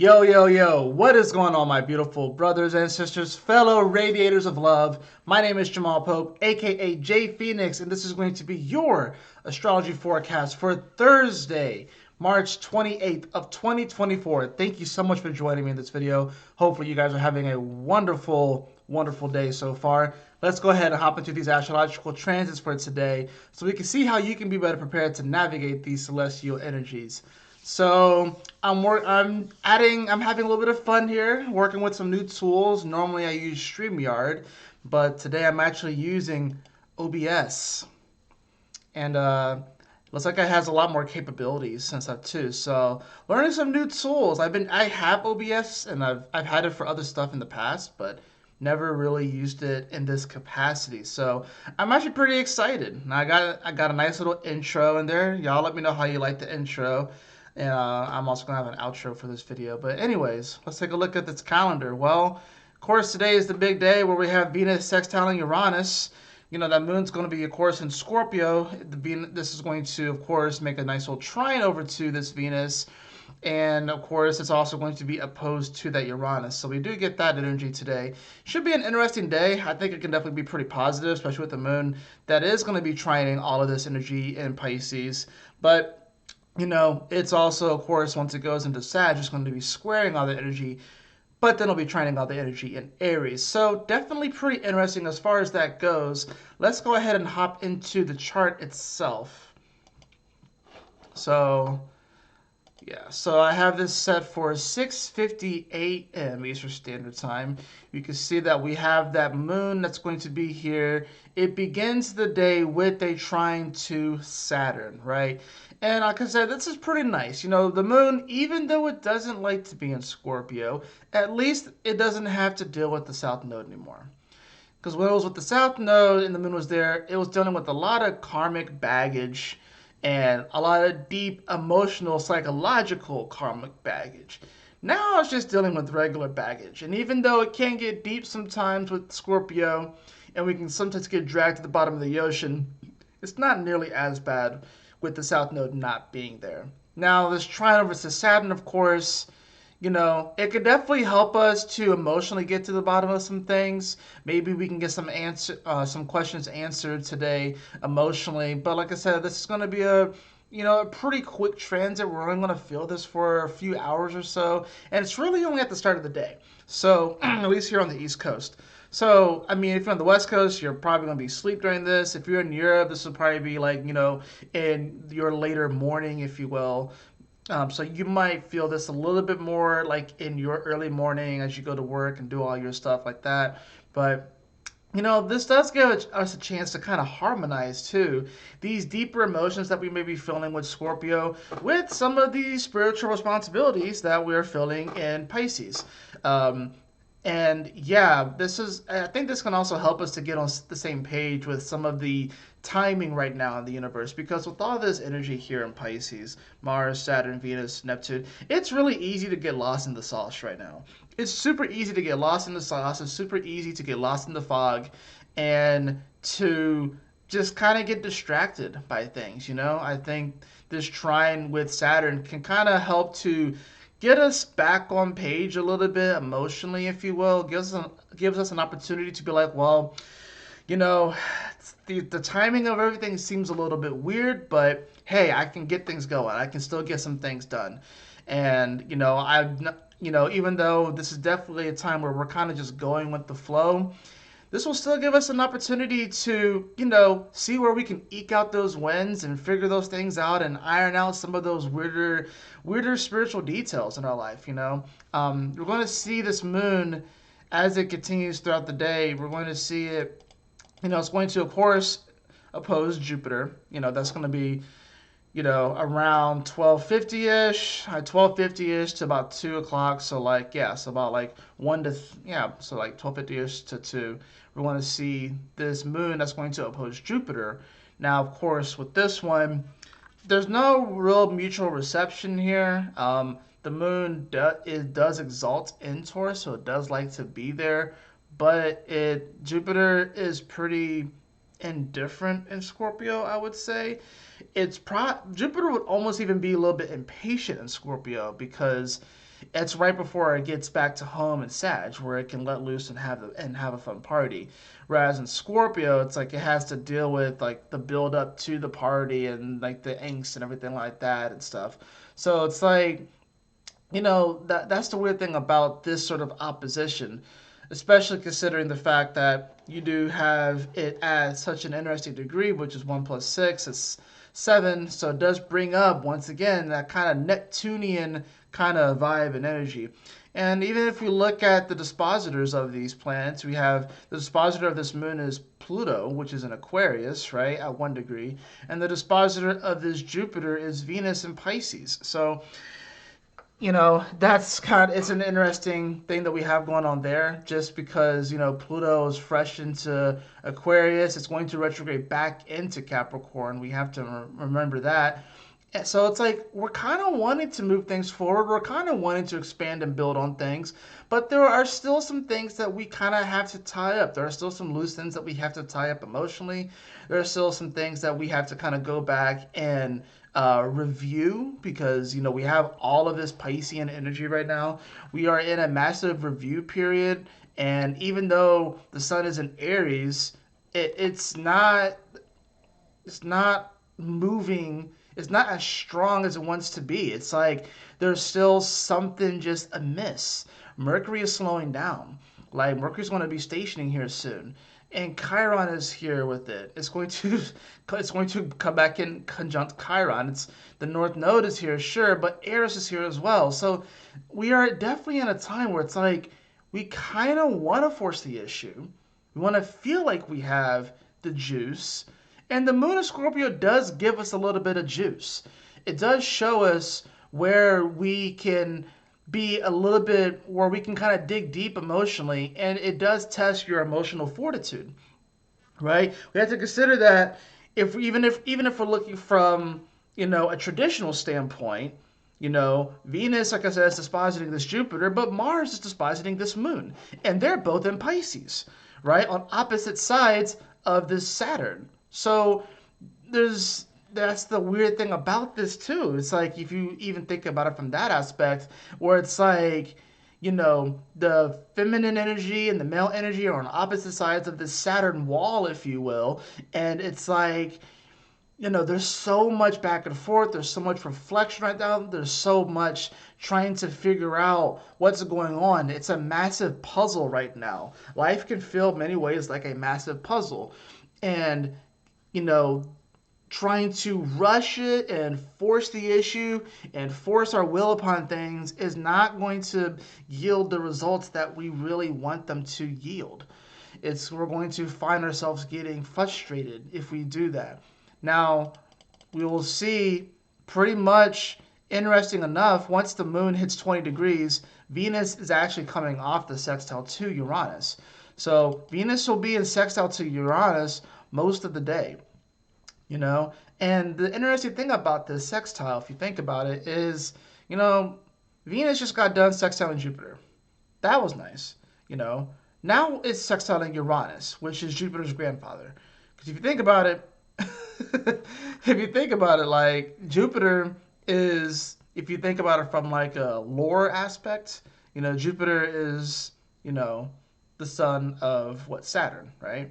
Yo, yo, yo, what is going on, my beautiful brothers and sisters, fellow radiators of love? My name is Jamal Pope, aka J Phoenix, and this is going to be your astrology forecast for Thursday, March 28th of 2024. Thank you so much for joining me in this video. Hopefully you guys are having a wonderful day so far. Let's go ahead and hop into these astrological transits for today so we can see how you can be better prepared to navigate these celestial energies. So I'm having a little bit of fun here, working with some new tools. Normally I use StreamYard, but today I'm actually using OBS, and looks like it has a lot more capabilities and stuff too. So learning some new tools. I have OBS and I've had it for other stuff in the past, but never really used it in this capacity. So I'm actually pretty excited. I got a nice little intro in there. Y'all let me know how you like the intro. And I'm also going to have an outro for this video. But anyways, let's take a look at this calendar. Well, of course, today is the big day where we have Venus sextiling Uranus. You know, that moon's going to be, of course, in Scorpio. This is going to, of course, make a nice little trine over to this Venus. And, of course, it's also going to be opposed to that Uranus. So we do get that energy today. Should be an interesting day. I think it can definitely be pretty positive, especially with the moon. That is going to be trining all of this energy in Pisces. But you know, it's also, of course, once it goes into Sag, it's going to be squaring all the energy, but then it'll be trining all the energy in Aries. So definitely pretty interesting as far as that goes. Let's go ahead and hop into the chart itself. So yeah, so I have this set for 6:50 a.m. Eastern Standard Time. You can see that we have that moon that's going to be here. It begins the day with a trine to Saturn, right? And like I said, this is pretty nice. You know, the moon, even though it doesn't like to be in Scorpio, at least it doesn't have to deal with the South Node anymore. Because when it was with the South Node and the moon was there, it was dealing with a lot of karmic baggage and a lot of deep emotional, psychological karmic baggage. Now it's just dealing with regular baggage. And even though it can get deep sometimes with Scorpio, and we can sometimes get dragged to the bottom of the ocean, it's not nearly as bad with the South Node not being there. Now, this trine over to Saturn, of course, you know, it could definitely help us to emotionally get to the bottom of some things. Maybe we can get some questions answered today emotionally. But like I said, this is going to be a pretty quick transit. We're only going to feel this for a few hours or so, and it's really only at the start of the day. So at least here on the East Coast. So, I mean, if you're on the West Coast, you're probably going to be asleep during this. If you're in Europe, this will probably be like, you know, in your later morning, if you will. So you might feel this a little bit more like in your early morning as you go to work and do all your stuff like that. But you know, this does give us a chance to kind of harmonize too these deeper emotions that we may be feeling with Scorpio with some of these spiritual responsibilities that we're feeling in Pisces. Um, and yeah, I think this can also help us to get on the same page with some of the timing right now in the universe. Because with all this energy here in Pisces, Mars, Saturn, Venus, Neptune, it's really easy to get lost in the sauce right now. It's super easy to get lost in the sauce. It's super easy to get lost in the fog and to just kind of get distracted by things, you know? I think this trine with Saturn can kind of help to get us back on page a little bit emotionally, if you will. Gives us an opportunity to be like, well, you know, the timing of everything seems a little bit weird, but hey, I can get things going. I can still get some things done. And, you know, even though this is definitely a time where we're kind of just going with the flow, this will still give us an opportunity to, you know, see where we can eke out those wins and figure those things out and iron out some of those weirder spiritual details in our life, you know. We're going to see this moon as it continues throughout the day. We're going to see it, you know, it's going to, of course, oppose Jupiter. You know, that's going to be, you know, around 12:50ish, 12:50ish to about 2 o'clock. So like, yeah, so about like so like 12:50ish to 2. We want to see this moon that's going to oppose Jupiter. Now, of course, with this one, there's no real mutual reception here. The moon does exalt in Taurus, so it does like to be there, but Jupiter is pretty indifferent in Scorpio, I would say. Jupiter would almost even be a little bit impatient in Scorpio because It's right before it gets back to home in Sag, where it can let loose and have a fun party. Whereas in Scorpio, it's like it has to deal with like the build up to the party and like the angst and everything like that and stuff. So it's like, that's the weird thing about this sort of opposition, especially considering the fact that you do have it at such an interesting degree, which is 1 plus 6, it's 7. So it does bring up once again that kind of Neptunian kind of vibe and energy. And even if we look at the dispositors of these planets, we have the dispositor of this moon is Pluto, which is in Aquarius, right, at 1 degree. And the dispositor of this Jupiter is Venus in Pisces. So that's it's an interesting thing that we have going on there, just because Pluto is fresh into Aquarius. It's going to retrograde back into Capricorn. We have to remember that. So it's like we're kind of wanting to move things forward. We're kind of wanting to expand and build on things, but there are still some things that we kind of have to tie up. There are still some loose ends that we have to tie up emotionally. There are still some things that we have to kind of go back and review, because we have all of this Piscean energy right now. We are in a massive review period, and even though the sun is in Aries, it's not moving. It's not as strong as it wants to be. It's like there's still something just amiss. Mercury is slowing down. Like Mercury's going to be stationing here soon, and Chiron is here with it. It's going to come back in conjunct Chiron. It's the North Node is here, sure, but Eris is here as well. So we are definitely in a time where it's like we kind of want to force the issue. We want to feel like we have the juice. And the moon of Scorpio does give us a little bit of juice. It does show us where we can be a little bit, where we can kind of dig deep emotionally, and it does test your emotional fortitude, right? We have to consider that even if we're looking from a traditional standpoint, Venus, like I said, is dispositing this Jupiter, but Mars is dispositing this moon, and they're both in Pisces, right, on opposite sides of this Saturn. So that's the weird thing about this too. It's like if you even think about it from that aspect, where it's like, the feminine energy and the male energy are on opposite sides of this Saturn wall, if you will. And it's like, there's so much back and forth. There's so much reflection right now. There's so much trying to figure out what's going on. It's a massive puzzle right now. Life can feel many ways like a massive puzzle. And trying to rush it and force the issue and force our will upon things is not going to yield the results that we really want them to yield. We're going to find ourselves getting frustrated if we do that. Now, we will see pretty much, interesting enough, once the moon hits 20 degrees, Venus is actually coming off the sextile to Uranus. So Venus will be in sextile to Uranus most of the day, And the interesting thing about this sextile, if you think about it, is, Venus just got done sextiling Jupiter. That was nice, Now it's sextiling Uranus, which is Jupiter's grandfather. Because if you think about it, like Jupiter is, if you think about it from like a lore aspect, Jupiter is, the son of Saturn, right?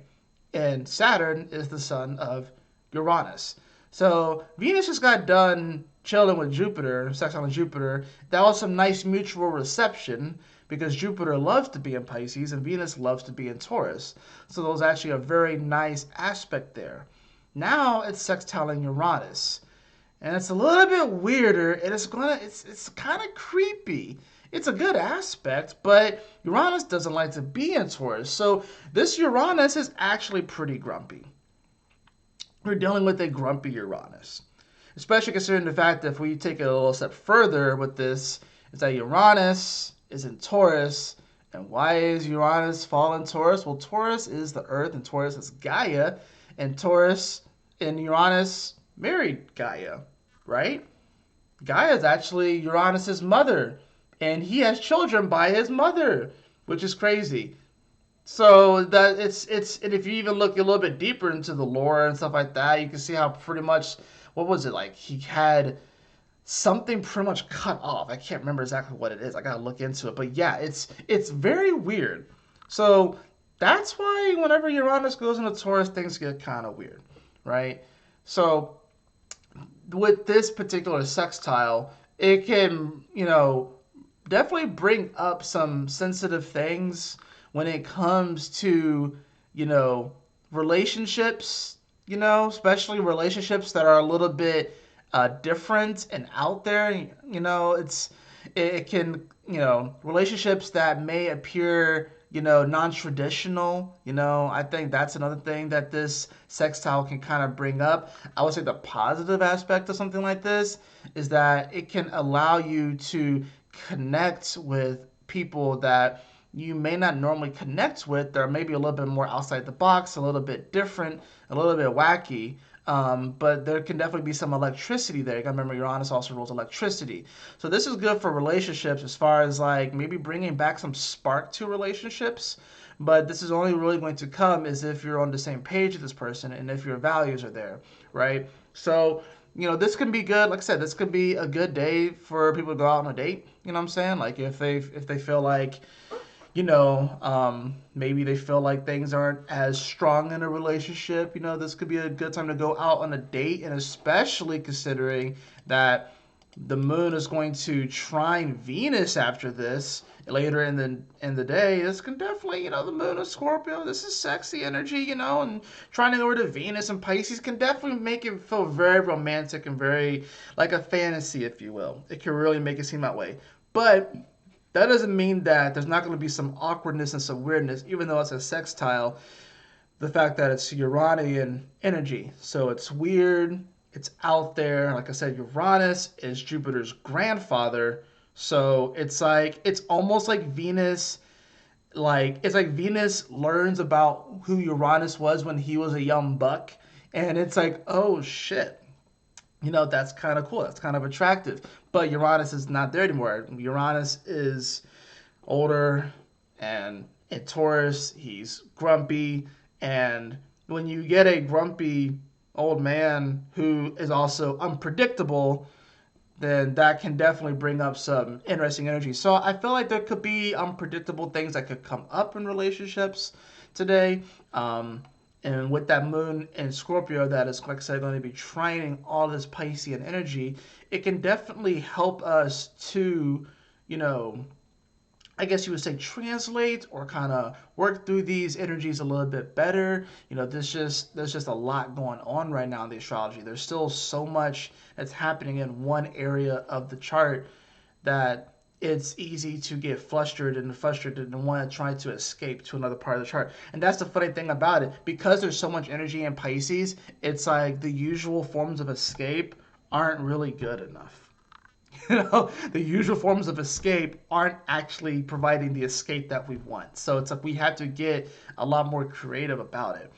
And Saturn is the son of Uranus. So Venus just got done chilling with Jupiter, sextiling Jupiter. That was some nice mutual reception, because Jupiter loves to be in Pisces and Venus loves to be in Taurus. So there was actually a very nice aspect there. Now it's sextiling Uranus, and it's a little bit weirder, and it's kind of creepy. It's a good aspect, but Uranus doesn't like to be in Taurus. So this Uranus is actually pretty grumpy. We're dealing with a grumpy Uranus, especially considering the fact that if we take it a little step further with this, is that Uranus is in Taurus. And why is Uranus fall in Taurus? Well, Taurus is the Earth, and Taurus is Gaia, and Taurus and Uranus married Gaia, right? Gaia is actually Uranus's mother, and he has children by his mother, which is crazy. So that and if you even look a little bit deeper into the lore and stuff like that, you can see how pretty much, what was it like? He had something pretty much cut off. I can't remember exactly what it is. I gotta look into it. But yeah, it's very weird. So that's why whenever Uranus goes into Taurus, things get kind of weird, right? So with this particular sextile, it can, definitely bring up some sensitive things when it comes to, you know, relationships, especially relationships that are a little bit different and out there. It can, relationships that may appear, non-traditional. I think that's another thing that this sextile can kind of bring up. I would say the positive aspect of something like this is that it can allow you to connect with people that you may not normally connect with. They're maybe a little bit more outside the box, a little bit different, a little bit wacky. But there can definitely be some electricity there. You gotta remember Uranus also rules electricity. So this is good for relationships as far as like maybe bringing back some spark to relationships. But this is only really going to come is if you're on the same page with this person and if your values are there, right? So this can be good. Like I said, this could be a good day for people to go out on a date. You know what I'm saying? Like if they feel like, maybe they feel like things aren't as strong in a relationship. This could be a good time to go out on a date, and especially considering that the moon is going to trine Venus after this later in the day. This can definitely, the moon is Scorpio. This is sexy energy, and trying to go over to Venus and Pisces can definitely make it feel very romantic and very like a fantasy, if you will. It can really make it seem that way. But that doesn't mean that there's not going to be some awkwardness and some weirdness, even though it's a sextile. The fact that it's Uranian energy. So it's weird, it's out there. Like I said, Uranus is Jupiter's grandfather. So it's almost like Venus, it's like Venus learns about who Uranus was when he was a young buck. And it's like, oh shit, that's kind of cool. That's kind of attractive. But Uranus is not there anymore. Uranus is older, and in Taurus, he's grumpy. And when you get a grumpy old man who is also unpredictable, then that can definitely bring up some interesting energy. So I feel like there could be unpredictable things that could come up in relationships today. And with that moon in Scorpio, that is, like I said, going to be trining all this Piscean energy, it can definitely help us to, you know, I guess you would say translate or kind of work through these energies a little bit better. There's just a lot going on right now in the astrology. There's still so much that's happening in one area of the chart that it's easy to get frustrated and want to try to escape to another part of the chart. And that's the funny thing about it. Because there's so much energy in Pisces, it's like the usual forms of escape aren't really good enough. The usual forms of escape aren't actually providing the escape that we want. So it's like we have to get a lot more creative about it,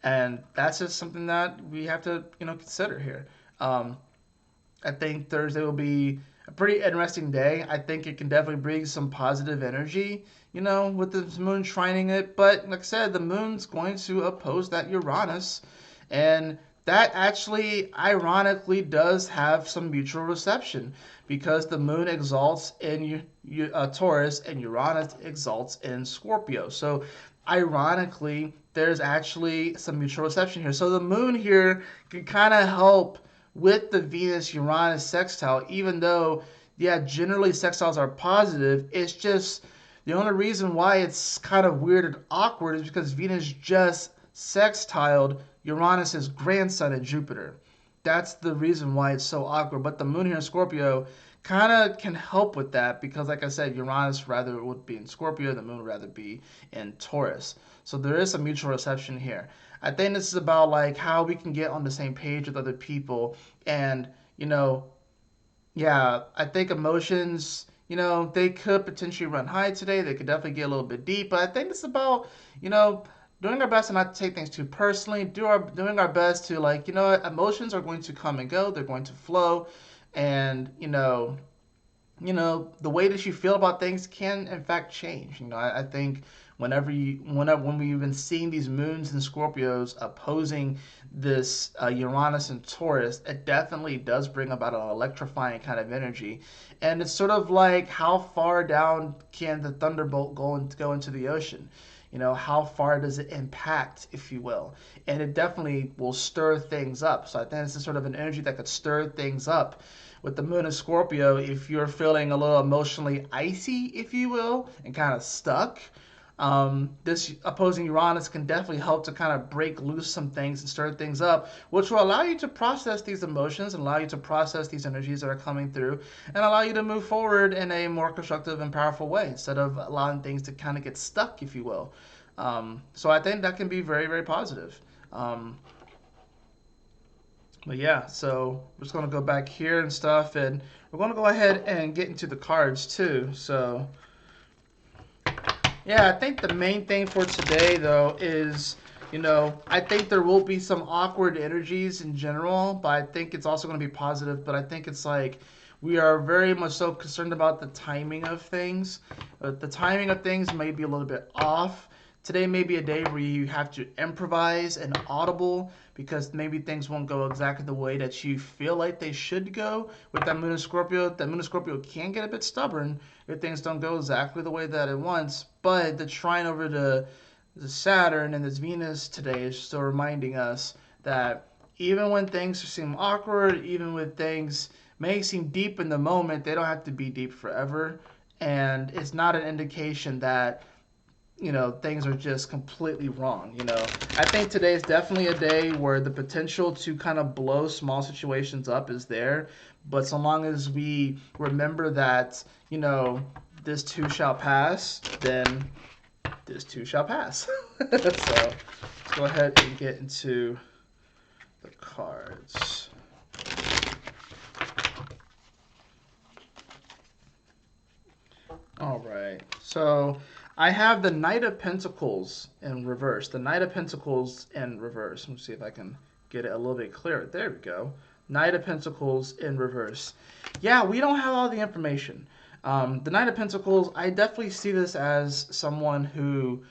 and that's just something that we have to, consider here. I think Thursday will be a pretty interesting day. I think it can definitely bring some positive energy, with the moon trining it. But like I said, the moon's going to oppose that Uranus, and that actually ironically does have some mutual reception because the moon exalts in Taurus and Uranus exalts in Scorpio. So ironically, there's actually some mutual reception here. So the moon here can kind of help with the Venus Uranus sextile, even though, yeah, generally sextiles are positive. It's just the only reason why it's kind of weird and awkward is because Venus just sextiled Uranus's grandson in Jupiter. That's the reason why it's so awkward. But the moon here in Scorpio kind of can help with that because, like I said, Uranus rather would be in Scorpio, the moon would rather be in Taurus. So there is some mutual reception here. I think this is about like how we can get on the same page with other people, and yeah, I think emotions, they could potentially run high today. They could definitely get a little bit deep, but I think it's about, doing our best to not take things too personally, doing our best to like, emotions are going to come and go, they're going to flow, and the way that you feel about things can in fact change. I think when we've been seeing these moons and Scorpios opposing this Uranus and Taurus, it definitely does bring about an electrifying kind of energy. And it's sort of like, how far down can the thunderbolt go into the ocean? How far does it impact, if you will? And it definitely will stir things up. So I think this is sort of an energy that could stir things up with the moon in Scorpio. If you're feeling a little emotionally icy, if you will, and kind of stuck, this opposing Uranus can definitely help to kind of break loose some things and stir things up, which will allow you to process these emotions and allow you to process these energies that are coming through and allow you to move forward in a more constructive and powerful way instead of allowing things to kind of get stuck, if you will. So I think that can be very, very positive. Um, but yeah, so we're just going to go back here and stuff, and we're going to go ahead and get into the cards too. So yeah, I think the main thing for today, though, is, I think there will be some awkward energies in general, but I think it's also going to be positive. But I think it's like we are very much so concerned about the timing of things. The timing of things may be a little bit off. Today may be a day where you have to improvise and audible because maybe things won't go exactly the way that you feel like they should go. With that Moon in Scorpio, that Moon in Scorpio can get a bit stubborn if things don't go exactly the way that it wants. But the trine over the Saturn and this Venus today is still reminding us that even when things seem awkward, even when things may seem deep in the moment, they don't have to be deep forever. And it's not an indication that things are just completely wrong. I think today is definitely a day where the potential to kind of blow small situations up is there. But so long as we remember that, this too shall pass, then this too shall pass. So let's go ahead and get into the cards. All right. So I have the Knight of Pentacles in reverse. The Knight of Pentacles in reverse. Let me see if I can get it a little bit clearer. There we go. Knight of Pentacles in reverse. Yeah, we don't have all the information. The Knight of Pentacles, I definitely see this as someone who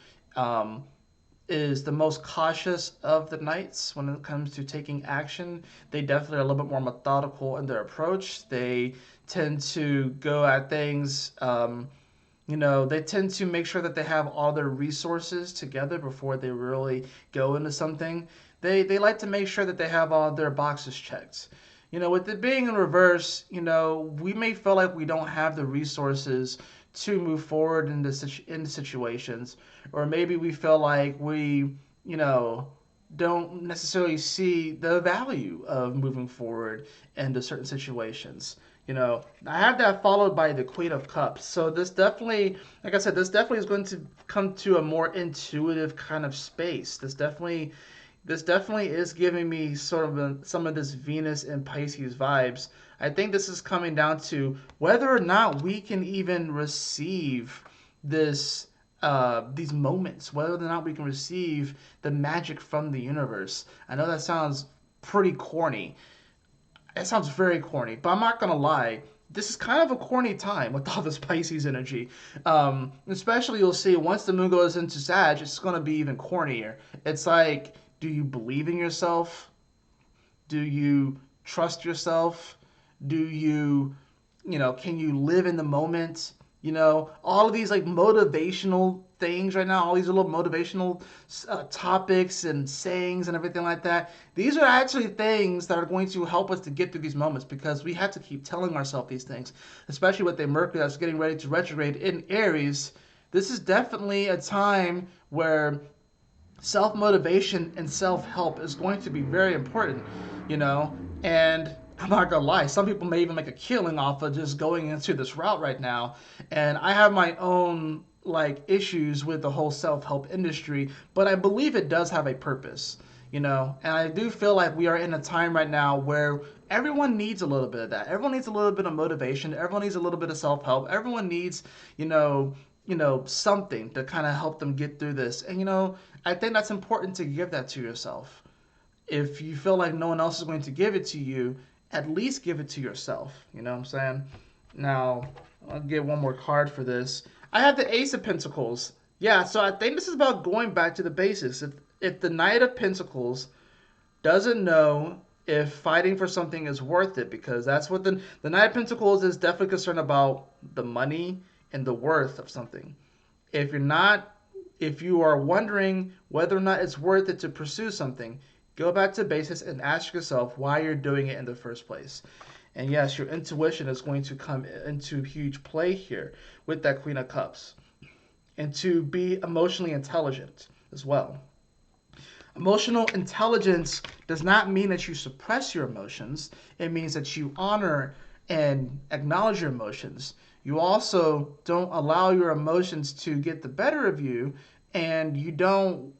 is the most cautious of the knights when it comes to taking action. They definitely are a little bit more methodical in their approach. They tend to go at things. They tend to make sure that they have all their resources together before they really go into something. They like to make sure that they have all their boxes checked. With it being in reverse, we may feel like we don't have the resources to move forward into situations, or maybe we feel like we, don't necessarily see the value of moving forward into certain situations. I have that followed by the Queen of Cups. So this definitely, like I said, this definitely is going to come to a more intuitive kind of space. This definitely is giving me sort of some of this Venus and Pisces vibes. I think this is coming down to whether or not we can even receive this these moments, whether or not we can receive the magic from the universe. I know that sounds pretty corny. It sounds very corny, but I'm not gonna lie. This is kind of a corny time with all this Pisces energy. Especially you'll see once the moon goes into Sag, it's gonna be even cornier. It's like, do you believe in yourself? Do you trust yourself? Do you, can you live in the moment? All of these like motivational things right now, all these little motivational topics and sayings and everything like that. These are actually things that are going to help us to get through these moments because we have to keep telling ourselves these things, especially with the Mercury that's getting ready to retrograde in Aries. This is definitely a time where self-motivation and self-help is going to be very important, and I'm not gonna lie, some people may even make a killing off of just going into this route right now. And I have my own like issues with the whole self-help industry, but I believe it does have a purpose, and I do feel like we are in a time right now where everyone needs a little bit of that. Everyone needs a little bit of motivation. Everyone needs a little bit of self-help. Everyone needs, something to kind of help them get through this. And I think that's important to give that to yourself. If you feel like no one else is going to give it to you, at least give it to yourself. You know what I'm saying? Now, I'll get one more card for this. I have the Ace of Pentacles. Yeah, so I think this is about going back to the basics. If the Knight of Pentacles doesn't know if fighting for something is worth it, because that's what the Knight of Pentacles is definitely concerned about, the money and the worth of something. If you're not, if you are wondering whether or not it's worth it to pursue something, go back to basics and ask yourself why you're doing it in the first place. And yes, your intuition is going to come into huge play here with that Queen of Cups. And to be emotionally intelligent as well. Emotional intelligence does not mean that you suppress your emotions. It means that you honor and acknowledge your emotions. You also don't allow your emotions to get the better of you, and you don't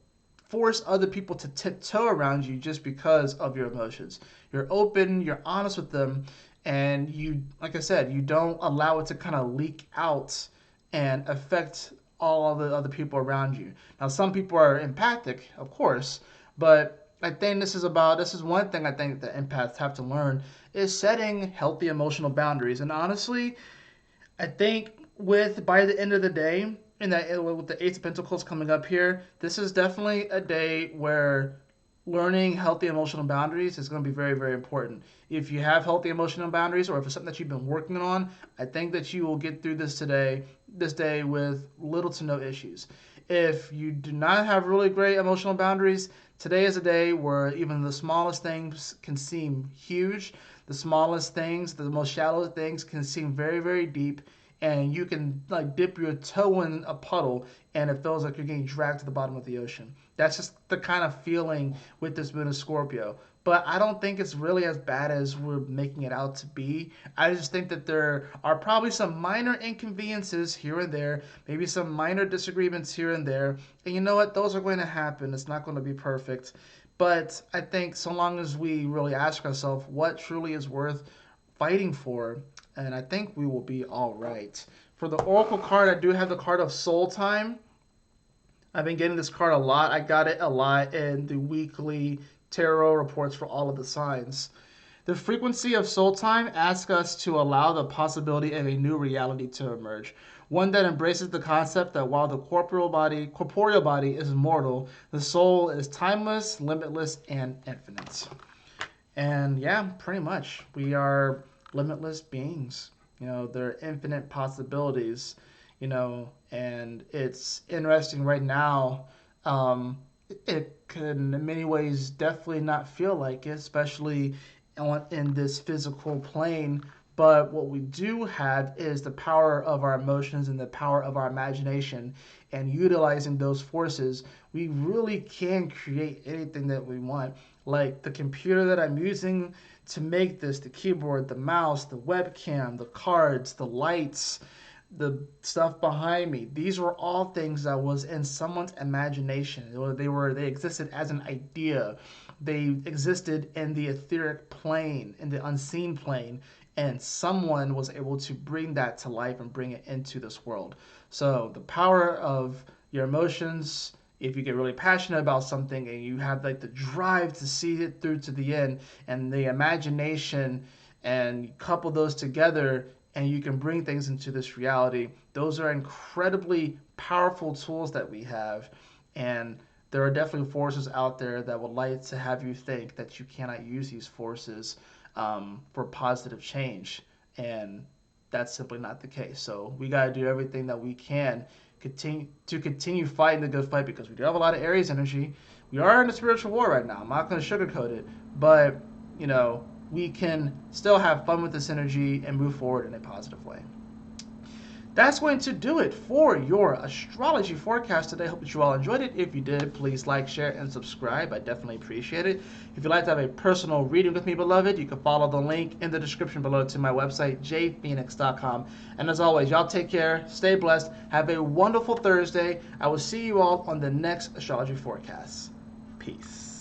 force other people to tiptoe around you just because of your emotions. You're open, you're honest with them, and you, like I said, you don't allow it to kind of leak out and affect all the other people around you. Now, some people are empathic, of course, but I think this is one thing I think that empaths have to learn is setting healthy emotional boundaries. And honestly, I think by the end of the day, with the Ace of Pentacles coming up here, this is definitely a day where learning healthy emotional boundaries is going to be very, very important. If you have healthy emotional boundaries, or if it's something that you've been working on, I think that you will get through this day with little to no issues. If you do not have really great emotional boundaries, today is a day where even the smallest things can seem huge. The smallest things, the most shallow things can seem very, very deep, and you can like dip your toe in a puddle and it feels like you're getting dragged to the bottom of the ocean. That's just the kind of feeling with this moon of Scorpio. But I don't think it's really as bad as we're making it out to be. I just think that there are probably some minor inconveniences here and there, maybe some minor disagreements here and there. And you know what? Those are going to happen. It's not going to be perfect. But I think so long as we really ask ourselves what truly is worth fighting for, and I think we will be all right. For the Oracle card, I do have the card of Soul Time. I've been getting this card a lot. I got it a lot in the weekly tarot reports for all of the signs. The frequency of soul time asks us to allow the possibility of a new reality to emerge, one that embraces the concept that while the corporeal body is mortal, the soul is timeless, limitless, and infinite. And yeah, pretty much. We are limitless beings. There are infinite possibilities, and it's interesting right now. It can, in many ways, definitely not feel like it, especially in this physical plane. But what we do have is the power of our emotions and the power of our imagination. And utilizing those forces, we really can create anything that we want. Like the computer that I'm using to make this, the keyboard, the mouse, the webcam, the cards, the lights, the stuff behind me. These were all things that was in someone's imagination. They existed as an idea. They existed in the etheric plane, in the unseen plane, and someone was able to bring that to life and bring it into this world. So the power of your emotions, if you get really passionate about something and you have like the drive to see it through to the end, and the imagination, and you couple those together and you can bring things into this reality, those are incredibly powerful tools that we have. And there are definitely forces out there that would like to have you think that you cannot use these forces for positive change. And that's simply not the case. So we got to do everything that we can continue fighting the good fight, because we do have a lot of Aries energy. We are in a spiritual war right now. I'm not going to sugarcoat it, but we can still have fun with this energy and move forward in a positive way. That's going to do it for your astrology forecast today. Hope that you all enjoyed it. If you did, please like, share, and subscribe. I definitely appreciate it. If you'd like to have a personal reading with me, beloved, you can follow the link in the description below to my website, jphoenix.com. And as always, y'all take care, stay blessed, have a wonderful Thursday. I will see you all on the next astrology forecast. Peace.